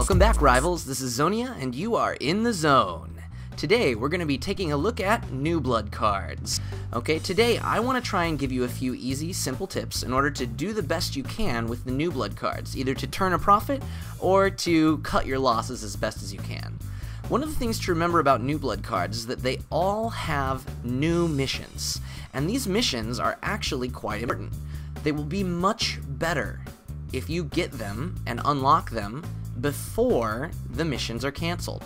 Welcome back, Rivals. This is Xonia, and you are in the zone. Today, we're going to be taking a look at new blood cards. Okay, today I want to try and give you a few easy, simple tips in order to do the best you can with the new blood cards, either to turn a profit or to cut your losses as best as you can. One of the things to remember about new blood cards is that they all have new missions, and these missions are actually quite important. They will be much better if you get them and unlock them before the missions are canceled.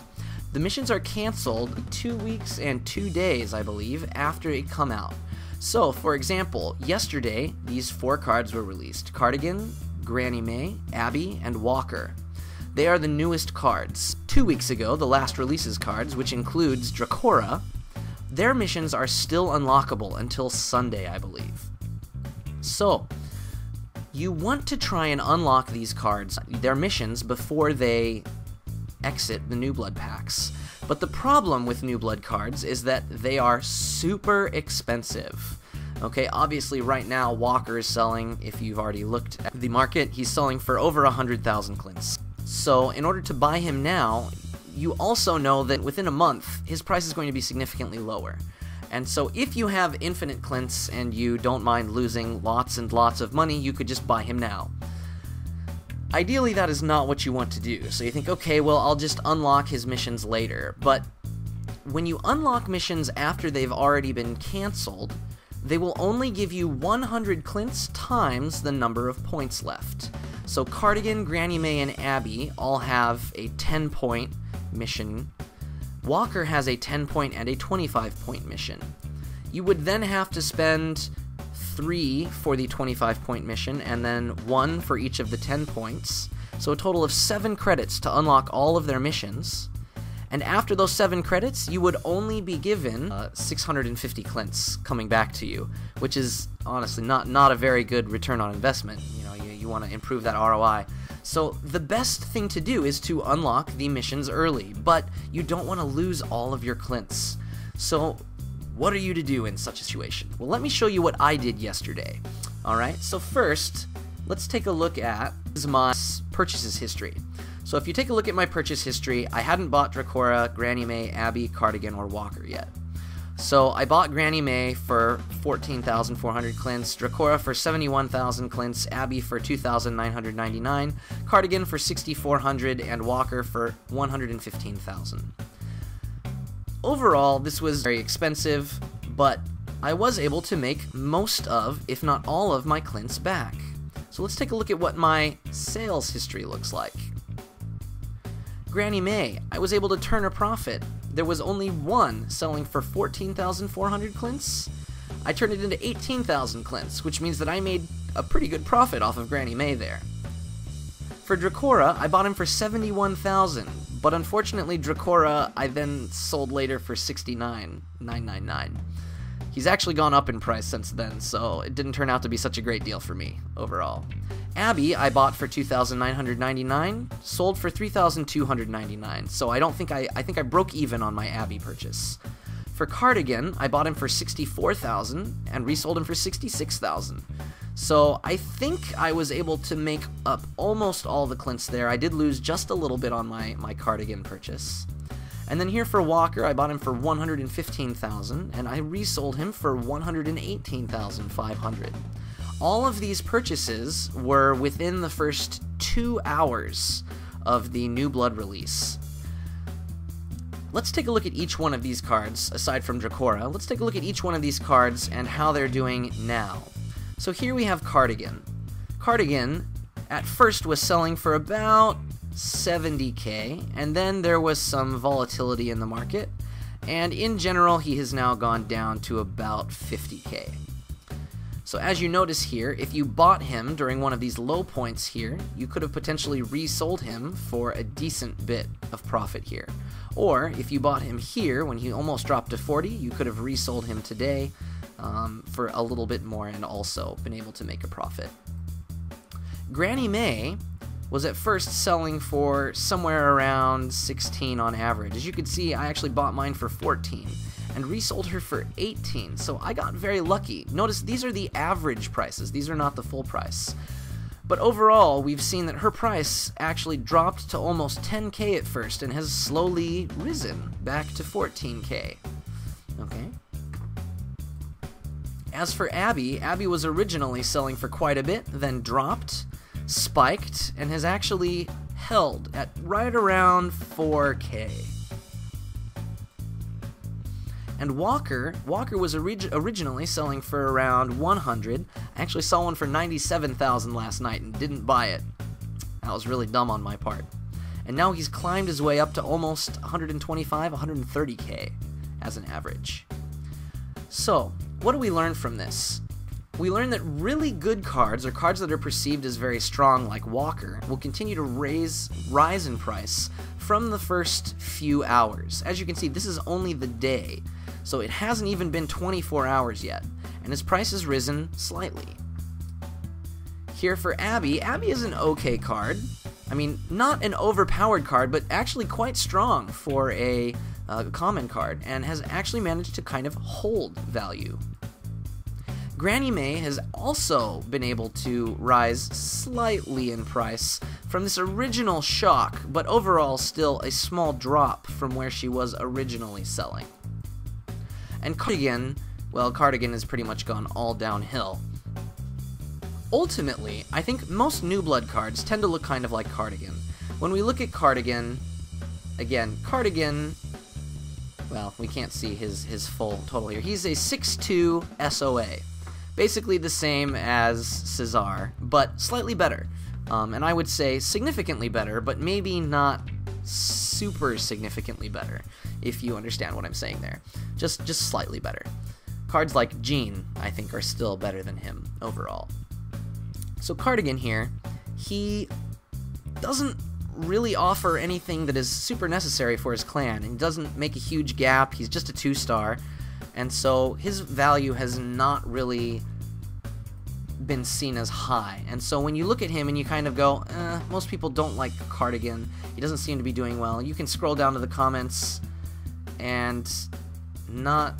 The missions are canceled 2 weeks and 2 days, I believe, after it come out. So, for example, yesterday, these 4 cards were released: Cardigan, Granny May, Abby, and Walker. They are the newest cards. 2 weeks ago, the last releases cards, which includes Dracora, their missions are still unlockable until Sunday, I believe. So, you want to try and unlock these cards, their missions, before they exit the new blood packs. But the problem with new blood cards is that they are super expensive. Okay, obviously right now Walker is selling, if you've already looked at the market, he's selling for over 100,000 clints. So in order to buy him now, you also know that within a month his price is going to be significantly lower. And so if you have infinite clints and you don't mind losing lots and lots of money, you could just buy him now. Ideally, that is not what you want to do. So you think, okay, well, I'll just unlock his missions later. But when you unlock missions after they've already been canceled, they will only give you 100 clints times the number of points left. So Cardigan, Granny May, and Abby all have a 10-point mission. Walker has a 10-point and a 25-point mission. You would then have to spend 3 for the 25-point mission, and then 1 for each of the 10 points. So a total of 7 credits to unlock all of their missions. And after those 7 credits, you would only be given 650 clints coming back to you, which is honestly not a very good return on investment. You know, you want to improve that ROI. So the best thing to do is to unlock the missions early, but you don't want to lose all of your clints. So what are you to do in such a situation? Well, let me show you what I did yesterday. Alright, so first, let's take a look at my purchases history. So if you take a look at my purchase history, I hadn't bought Dracora, Granny May, Abby, Cardigan, or Walker yet. So I bought Granny May for 14,400 clints, Dracora for 71,000 clints, Abby for 2,999, Cardigan for 6,400, and Walker for 115,000. Overall, this was very expensive, but I was able to make most of, if not all of, my clints back. So let's take a look at what my sales history looks like. Granny May, I was able to turn a profit. There was only one selling for 14,400 clints. I turned it into 18,000 clints, which means that I made a pretty good profit off of Granny May there. For Dracora, I bought him for 71,000, but unfortunately Dracora I then sold later for 69,999. He's actually gone up in price since then, so it didn't turn out to be such a great deal for me overall. Abby I bought for 2,999, sold for 3,299, so I think I broke even on my Abby purchase. For Cardigan, I bought him for 64,000 and resold him for 66,000. So I think I was able to make up almost all the clints there. I did lose just a little bit on my Cardigan purchase. And then here for Walker, I bought him for 115,000 and I resold him for 118,500. All of these purchases were within the first 2 hours of the new blood release. Let's take a look at each one of these cards, aside from Dracora. Let's take a look at each one of these cards and how they're doing now. So here we have Cardigan. Cardigan, at first, was selling for about 70k, and then there was some volatility in the market, and in general, he has now gone down to about 50k. So as you notice here, if you bought him during one of these low points here, you could have potentially resold him for a decent bit of profit here. Or if you bought him here when he almost dropped to 40, you could have resold him today for a little bit more and also been able to make a profit. Granny May was at first selling for somewhere around 16 on average. As you can see, I actually bought mine for 14 and resold her for 18, so I got very lucky. Notice these are the average prices, these are not the full price. But overall, we've seen that her price actually dropped to almost 10k at first and has slowly risen back to 14k. Okay. As for Abby, Abby was originally selling for quite a bit, then dropped, spiked, and has actually held at right around 4k. And Walker was originally selling for around 100. I actually saw one for 97,000 last night and didn't buy it. That was really dumb on my part. And now he's climbed his way up to almost 125, 130k as an average. So, what do we learn from this? We learn that really good cards, or cards that are perceived as very strong like Walker, will continue to rise in price from the first few hours. As you can see, this is only the day, so it hasn't even been 24 hours yet, and his price has risen slightly. Here for Abby, Abby is an okay card. I mean, not an overpowered card, but actually quite strong for a common card, and has actually managed to kind of hold value. Granny May has also been able to rise slightly in price from this original shock, but overall still a small drop from where she was originally selling. And Cardigan, well, Cardigan has pretty much gone all downhill. Ultimately, I think most New Blood cards tend to look kind of like Cardigan. When we look at Cardigan, again, Cardigan, well, we can't see his full total here. He's a 6'2 SOA. Basically the same as Cesar, but slightly better. And I would say significantly better, but maybe not super significantly better, if you understand what I'm saying there. Just slightly better. Cards like Jean, I think, are still better than him overall. So Cardigan here, he doesn't really offer anything that is super necessary for his clan, and doesn't make a huge gap. He's just a 2-star. And so his value has not really been seen as high. And so when you look at him and you kind of go, most people don't like Cardigan, he doesn't seem to be doing well, you can scroll down to the comments, and not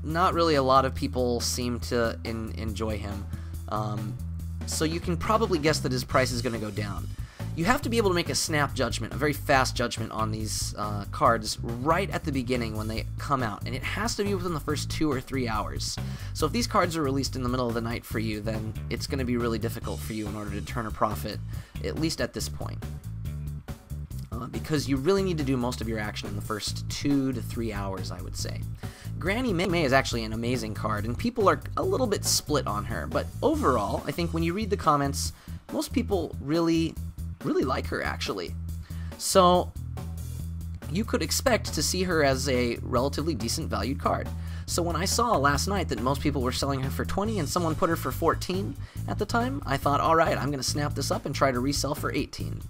really a lot of people seem to enjoy him. So you can probably guess that his price is going to go down. You have to be able to make a snap judgment, a very fast judgment on these cards right at the beginning when they come out, and it has to be within the first 2 or 3 hours. So if these cards are released in the middle of the night for you, then it's going to be really difficult for you in order to turn a profit, at least at this point. Because you really need to do most of your action in the first 2 to 3 hours, I would say. Granny May is actually an amazing card, and people are a little bit split on her, but overall, I think when you read the comments, most people really like her, actually. So you could expect to see her as a relatively decent valued card. So when I saw last night that most people were selling her for 20 and someone put her for 14 at the time, I thought, alright, I'm going to snap this up and try to resell for 18.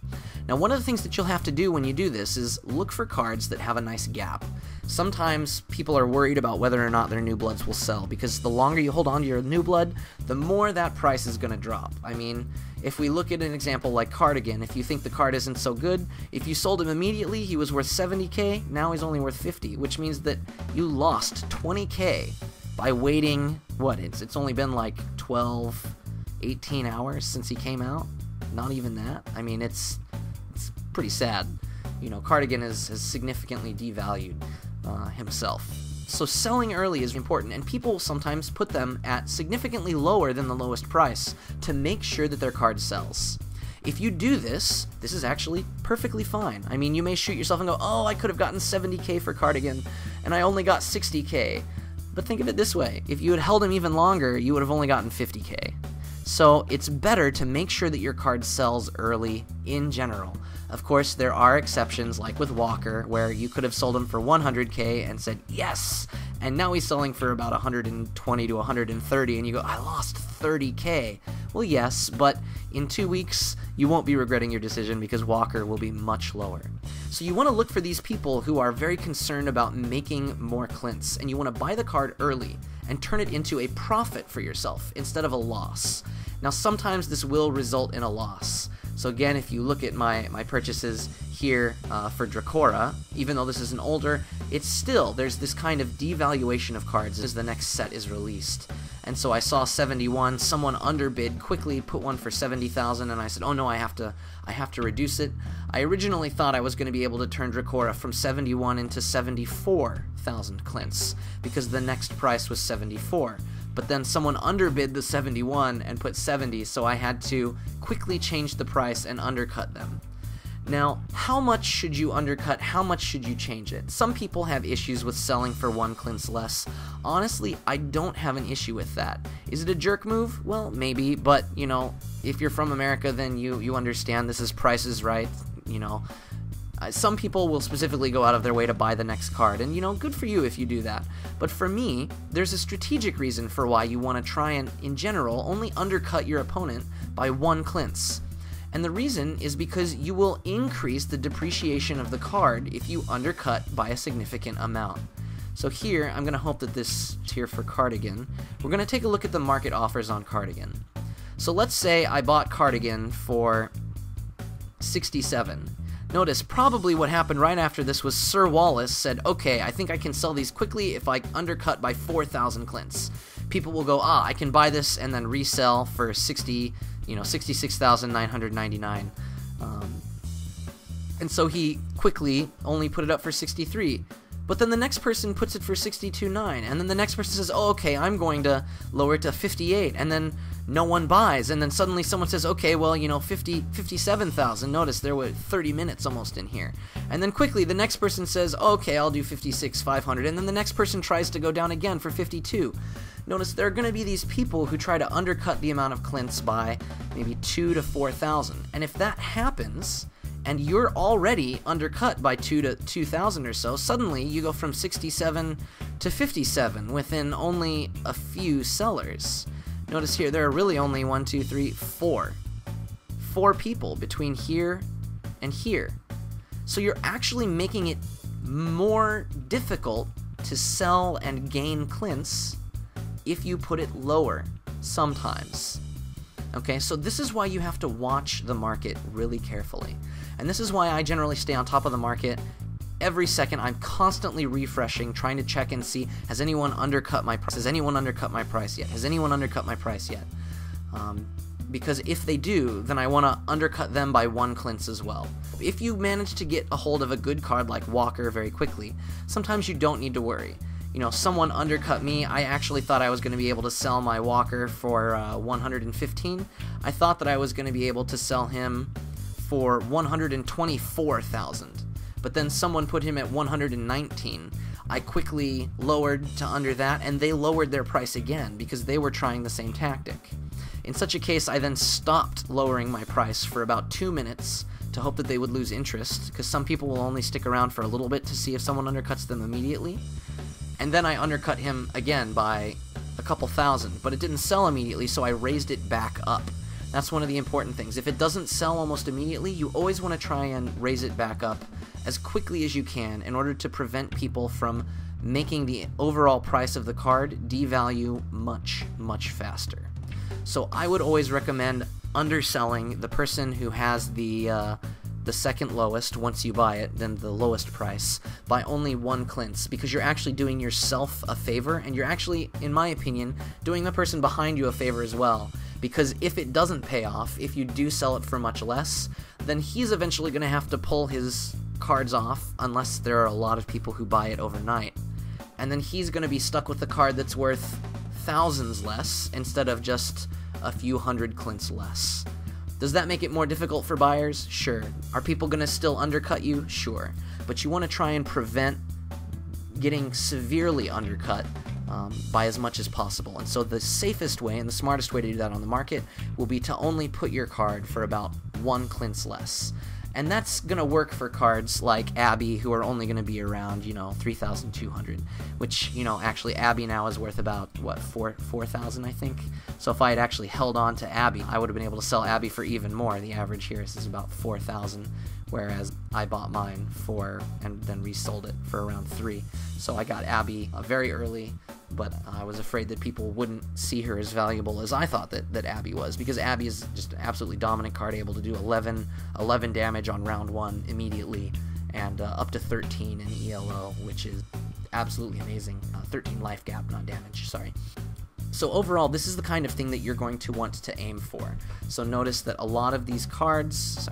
Now, one of the things that you'll have to do when you do this is look for cards that have a nice gap. Sometimes people are worried about whether or not their New Bloods will sell, because the longer you hold on to your New Blood, the more that price is going to drop. I mean, if we look at an example like Cardigan, if you think the card isn't so good, if you sold him immediately, he was worth 70k, now he's only worth 50, which means that you lost 20k by waiting, what, it's only been like 12, 18 hours since he came out? Not even that? I mean, it's pretty sad. You know, Cardigan has significantly devalued himself. So selling early is important, and people sometimes put them at significantly lower than the lowest price to make sure that their card sells. If you do this, this is actually perfectly fine. I mean, you may shoot yourself and go, oh, I could have gotten 70k for Cardigan, and I only got 60k. But think of it this way, if you had held him even longer, you would have only gotten 50k. So it's better to make sure that your card sells early in general. Of course, there are exceptions, like with Walker, where you could have sold him for 100k and said, yes! And now he's selling for about 120 to 130, and you go, I lost 30k. Well, yes, but in 2 weeks, you won't be regretting your decision because Walker will be much lower. So you want to look for these people who are very concerned about making more Clints, and you want to buy the card early and turn it into a profit for yourself instead of a loss. Now, sometimes this will result in a loss. So again, if you look at my purchases here for Dracora, even though this is an older, it's still, there's this kind of devaluation of cards as the next set is released. And so I saw 71, someone underbid, quickly put one for 70,000, and I said, oh no, I have to reduce it. I originally thought I was going to be able to turn Dracora from 71 into 74,000 clints, because the next price was 74. But then someone underbid the 71 and put 70, so I had to quickly change the price and undercut them. Now, how much should you undercut? How much should you change it? Some people have issues with selling for 1 clints less. Honestly, I don't have an issue with that. Is it a jerk move? Well, maybe, but, you know, if you're from America, then you understand this is Price is Right, you know. Some people will specifically go out of their way to buy the next card, and, you know, good for you if you do that. But for me, there's a strategic reason for why you want to try and, in general, only undercut your opponent by 1 clints. And the reason is because you will increase the depreciation of the card if you undercut by a significant amount. So here, I'm going to hope that this is here for Cardigan. We're going to take a look at the market offers on Cardigan. So let's say I bought Cardigan for 67. Notice, probably what happened right after this was Sir Wallace said, okay, I think I can sell these quickly if I undercut by 4,000 clints. People will go, I can buy this and then resell for 66,999. And so he quickly only put it up for 63. But then the next person puts it for 62.9, and then the next person says, oh, okay, I'm going to lower it to 58, and then no one buys, and then suddenly someone says, okay, well, you know, 57,000. Notice there were 30 minutes almost in here. And then quickly the next person says, oh, okay, I'll do 56,500, and then the next person tries to go down again for 52. Notice there are going to be these people who try to undercut the amount of clints by maybe 2,000 to 4,000, and if that happens, and you're already undercut by 2,000 to 2,000 or so, suddenly you go from 67 to 57 within only a few sellers. Notice here, there are really only 4 people between here and here. So you're actually making it more difficult to sell and gain clints if you put it lower sometimes. Okay, so this is why you have to watch the market really carefully. And this is why I generally stay on top of the market. Every second, I'm constantly refreshing, trying to check and see, has anyone undercut my price? Has anyone undercut my price yet? Has anyone undercut my price yet? Because if they do, then I want to undercut them by 1 clints as well. If you manage to get a hold of a good card like Walker very quickly, sometimes you don't need to worry. You know, someone undercut me. I actually thought I was going to be able to sell my Walker for 115. I thought that I was going to be able to sell him for 124,000. But then someone put him at 119. I quickly lowered to under that, and they lowered their price again because they were trying the same tactic. In such a case, I then stopped lowering my price for about 2 minutes to hope that they would lose interest, because some people will only stick around for a little bit to see if someone undercuts them immediately. And then I undercut him again by a couple thousand, but it didn't sell immediately, so I raised it back up. That's one of the important things. If it doesn't sell almost immediately, you always want to try and raise it back up as quickly as you can in order to prevent people from making the overall price of the card devalue much, much faster. So I would always recommend underselling the person who has the second lowest once you buy it, then the lowest price, by only 1 clints, because you're actually doing yourself a favor, and you're actually, in my opinion, doing the person behind you a favor as well. Because if it doesn't pay off, if you do sell it for much less, then he's eventually going to have to pull his cards off, unless there are a lot of people who buy it overnight. And then he's going to be stuck with a card that's worth thousands less, instead of just a few hundred clints less. Does that make it more difficult for buyers? Sure. Are people going to still undercut you? Sure. But you want to try and prevent getting severely undercut by as much as possible. And so the safest way and the smartest way to do that on the market will be to only put your card for about 1 clints less. And that's going to work for cards like Abby, who are only going to be around, 3,200, which, actually Abby now is worth about, 4,000, I think? So if I had actually held on to Abby, I would have been able to sell Abby for even more. The average here is about 4,000, whereas I bought mine for, and then resold it for around 3. So I got Abby very early, but I was afraid that people wouldn't see her as valuable as I thought that Abby was, because Abby is just an absolutely dominant card, able to do 11 damage on round 1 immediately, and up to 13 in ELO, which is absolutely amazing. 13 life gap, not damage, sorry. So overall, this is the kind of thing that you're going to want to aim for. So notice that a lot of these cards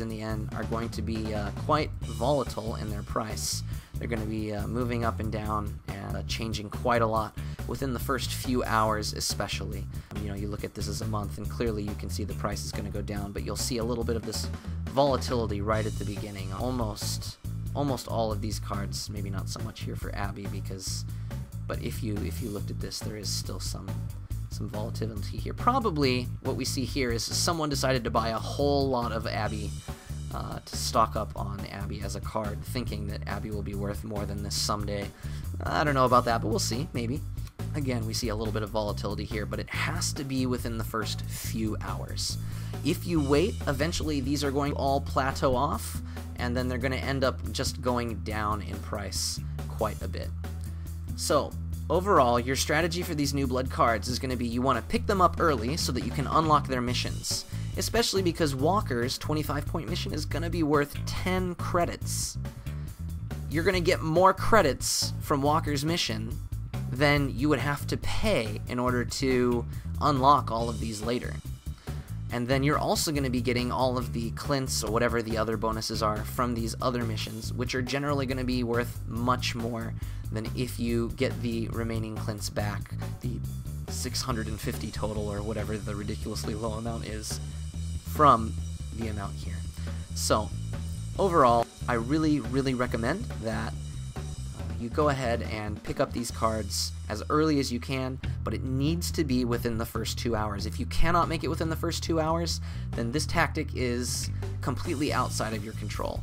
in the end are going to be quite volatile in their price. They're going to be moving up and down and changing quite a lot within the first few hours especially. You know, you look at this as a month and clearly you can see the price is going to go down, but you'll see a little bit of this volatility right at the beginning. Almost all of these cards, maybe not so much here for Abby, but if you looked at this, there is still some volatility here. Probably what we see here is someone decided to buy a whole lot of Abby to stock up on Abby as a card, thinking that Abby will be worth more than this someday. I don't know about that, but we'll see, maybe. Again, we see a little bit of volatility here, but it has to be within the first few hours. If you wait, eventually these are going to all plateau off, and then they're going to end up just going down in price quite a bit. So, overall, your strategy for these new blood cards is going to be you want to pick them up early so that you can unlock their missions. Especially because Walker's 25-point mission is going to be worth 10 credits. You're going to get more credits from Walker's mission than you would have to pay in order to unlock all of these later. And then you're also going to be getting all of the Clints or whatever the other bonuses are from these other missions, which are generally going to be worth much more than if you get the remaining Clints back, the 650 total or whatever the ridiculously low amount is from the amount here. So overall, I really recommend that you go ahead and pick up these cards as early as you can, but it needs to be within the first 2 hours. If you cannot make it within the first 2 hours, then this tactic is completely outside of your control.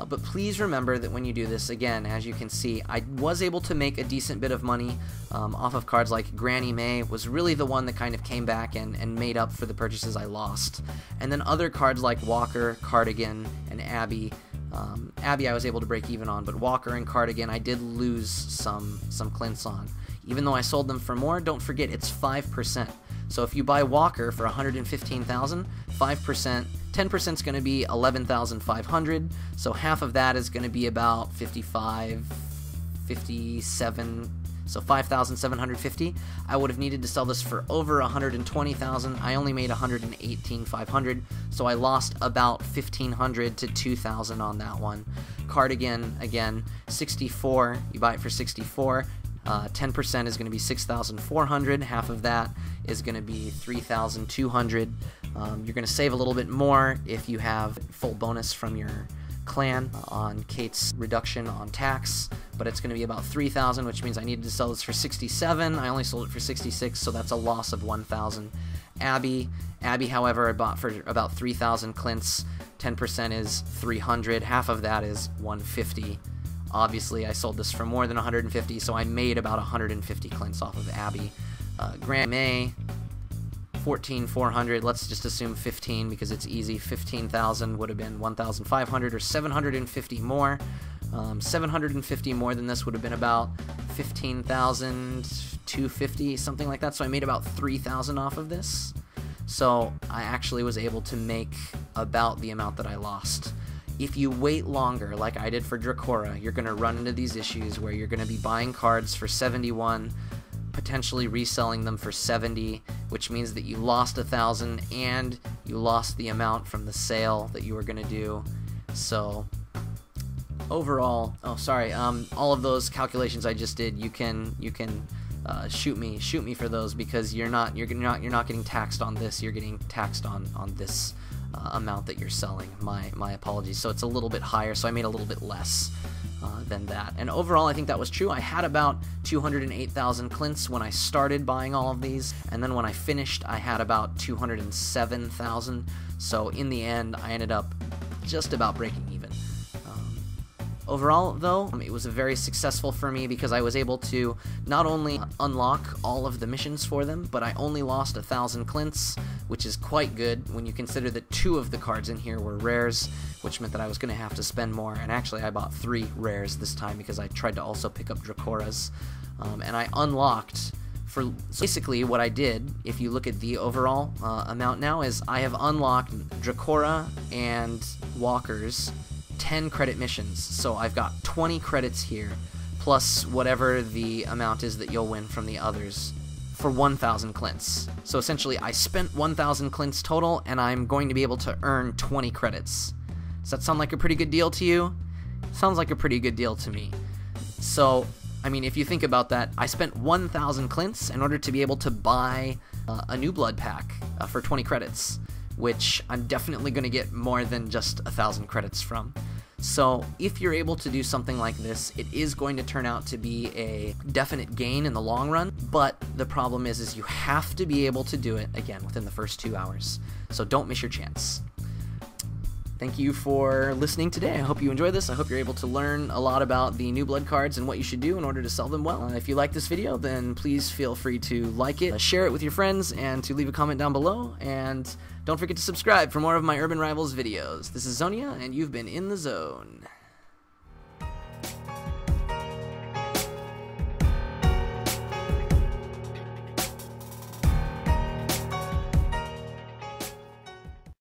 But please remember that when you do this, again, as you can see, I was able to make a decent bit of money off of cards like Granny May was really the one that kind of came back and made up for the purchases I lost. And then other cards like Walker, Cardigan, and Abby. Abby I was able to break even on, but Walker and Cardigan I did lose some Clints on. Even though I sold them for more, don't forget it's 5%. So if you buy Walker for 115,000, 5%, 10% is going to be 11,500. So half of that is going to be about 57. So 5,750. I would have needed to sell this for over 120,000. I only made 118,500, so I lost about 1,500 to 2,000 on that one. Cardigan, again, 64. You buy it for 64. 10% is going to be 6,400. Half of that is going to be 3,200. You're going to save a little bit more if you have full bonus from your clan on Kate's reduction on tax, but it's going to be about 3,000, which means I needed to sell this for 67. I only sold it for 66, so that's a loss of 1,000. Abby, however, I bought for about 3,000 Clints. 10% is 300. Half of that is 150. Obviously, I sold this for more than 150, so I made about 150 Clints off of Abby. Grand May, 14,400. Let's just assume 15 because it's easy. 15,000 would have been 1,500 or 750 more. 750 more than this would have been about 15,250, something like that. So I made about 3,000 off of this. So I actually was able to make about the amount that I lost. If you wait longer, like I did for Dracora, you're going to run into these issues where you're going to be buying cards for 71, potentially reselling them for 70, which means that you lost 1,000 and you lost the amount from the sale that you were going to do. So overall, all of those calculations I just did, you can shoot me for those, because you're not getting taxed on this. You're getting taxed on this amount that you're selling. My apologies. So it's a little bit higher, so I made a little bit less than that. And overall, I think that was true. I had about 208,000 Clints when I started buying all of these, and then when I finished, I had about 207,000. So in the end, I ended up just about breaking even. Overall, though, it was very successful for me because I was able to not only unlock all of the missions for them, but I only lost 1,000 Clints, which is quite good when you consider that 2 of the cards in here were rares, which meant that I was going to have to spend more. And actually, I bought 3 rares this time because I tried to also pick up Dracoras. And I unlocked, so basically what I did, if you look at the overall amount now, is I have unlocked Dracora and Walker's 10 credit missions, so I've got 20 credits here, plus whatever the amount is that you'll win from the others for 1,000 clints. So essentially, I spent 1,000 clints total, and I'm going to be able to earn 20 credits. Does that sound like a pretty good deal to you? Sounds like a pretty good deal to me. So, I mean, if you think about that, I spent 1,000 clints in order to be able to buy a new blood pack for 20 credits, which I'm definitely going to get more than just 1,000 credits from. So if you're able to do something like this, it is going to turn out to be a definite gain in the long run, but the problem is you have to be able to do it, again, within the first 2 hours. So don't miss your chance. Thank you for listening today. I hope you enjoyed this. I hope you're able to learn a lot about the new blood cards and what you should do in order to sell them well. If you like this video, then please feel free to like it, share it with your friends, and to leave a comment down below. And don't forget to subscribe for more of my Urban Rivals videos. This is Xonia, and you've been in the zone.